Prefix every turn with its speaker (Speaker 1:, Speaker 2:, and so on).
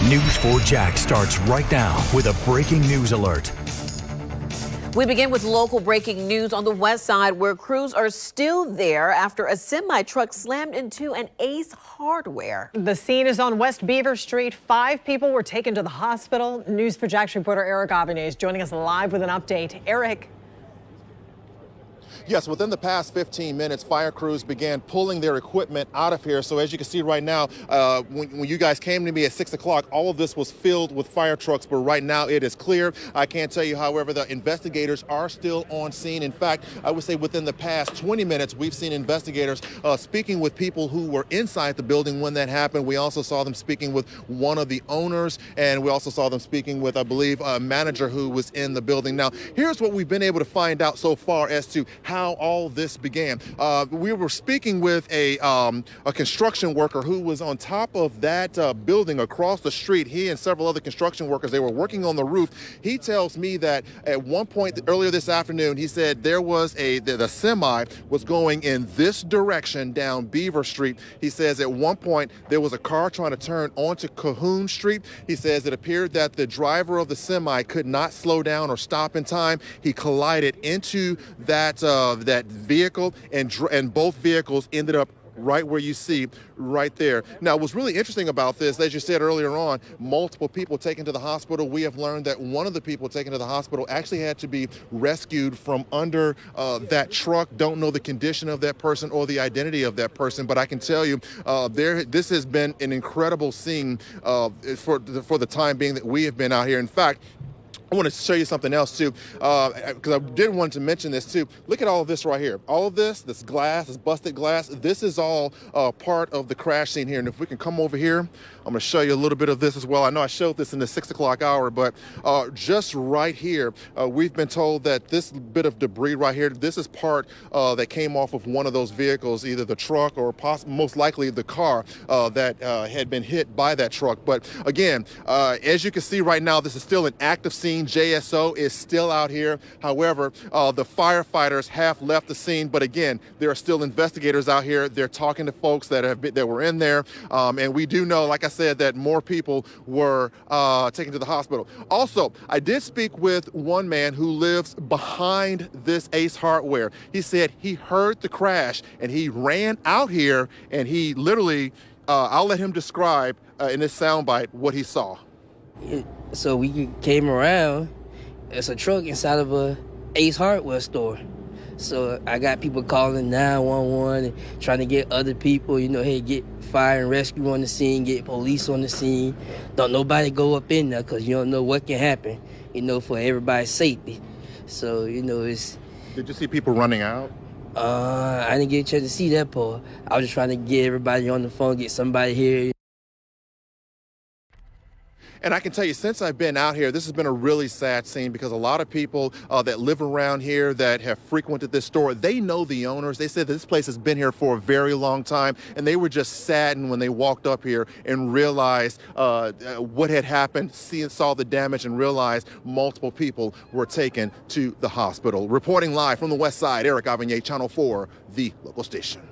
Speaker 1: News 4 Jax starts right now with a breaking news alert.
Speaker 2: We begin with local breaking news on the west side where crews are still there after a semi-truck slammed into an Ace Hardware.
Speaker 3: The scene is on West Beaver Street. 5 people were taken to the hospital. News 4 Jax reporter Eric Avanier is joining us live with an update. Eric.
Speaker 4: Yes, within the past 15 minutes, fire crews began pulling their equipment out of here. So as you can see right now, when you guys came to me at 6 o'clock, all of this was filled with fire trucks, but right now it is clear. I can't tell you, however, the investigators are still on scene. In fact, I would say within the past 20 minutes, we've seen investigators speaking with people who were inside the building when that happened. We also saw them speaking with one of the owners, and we also saw them speaking with, I believe, a manager who was in the building. Now, here's what we've been able to find out so far as to how all this began. We were speaking with a construction worker who was on top of that building across the street. He and several other construction workers, they were working on the roof. He tells me that at one point earlier this afternoon, he said there was the semi was going in this direction down Beaver Street. He says at one point there was a car trying to turn onto Cahoon Street. He says it appeared that the driver of the semi could not slow down or stop in time. He collided into that vehicle, and both vehicles ended up right where you see right there. Now, what's really interesting about this, as you said earlier on, multiple people taken to the hospital. We have learned that one of the people taken to the hospital actually had to be rescued from under that truck. Don't know the condition of that person or the identity of that person, but I can tell you this has been an incredible scene for the time being that we have been out here. In fact, I want to show you something else too, because I did want to mention this too. Look at all of this right here. All of this glass, this busted glass, this is all part of the crash scene here. And if we can come over here, I'm going to show you a little bit of this as well. I know I showed this in the 6 o'clock hour, but just right here, we've been told that this bit of debris right here, this is part that came off of one of those vehicles, either the truck or most likely the car that had been hit by that truck. But again, as you can see right now, this is still an active scene. JSO is still out here. However, the firefighters have left the scene, but again, there are still investigators out here. They're talking to folks that were in there, and we do know, like I said, that more people were taken to the hospital. Also, I did speak with one man who lives behind this Ace Hardware. He said he heard the crash and he ran out here and he literally, I'll let him describe in this soundbite what he saw.
Speaker 5: So we came around, it's a truck inside of a Ace Hardware store. So I got people calling 911 and trying to get other people, hey, get fire and rescue on the scene, get police on the scene. Don't nobody go up in there because you don't know what can happen, for everybody's safety. So, it's...
Speaker 4: Did you see people running out?
Speaker 5: I didn't get a chance to see that part. I was just trying to get everybody on the phone, get somebody here.
Speaker 4: And I can tell you, since I've been out here, this has been a really sad scene because a lot of people that live around here that have frequented this store, they know the owners. They said that this place has been here for a very long time, and they were just saddened when they walked up here and realized what had happened, saw the damage, and realized multiple people were taken to the hospital. Reporting live from the west side, Eric Avanier, Channel 4, the local station.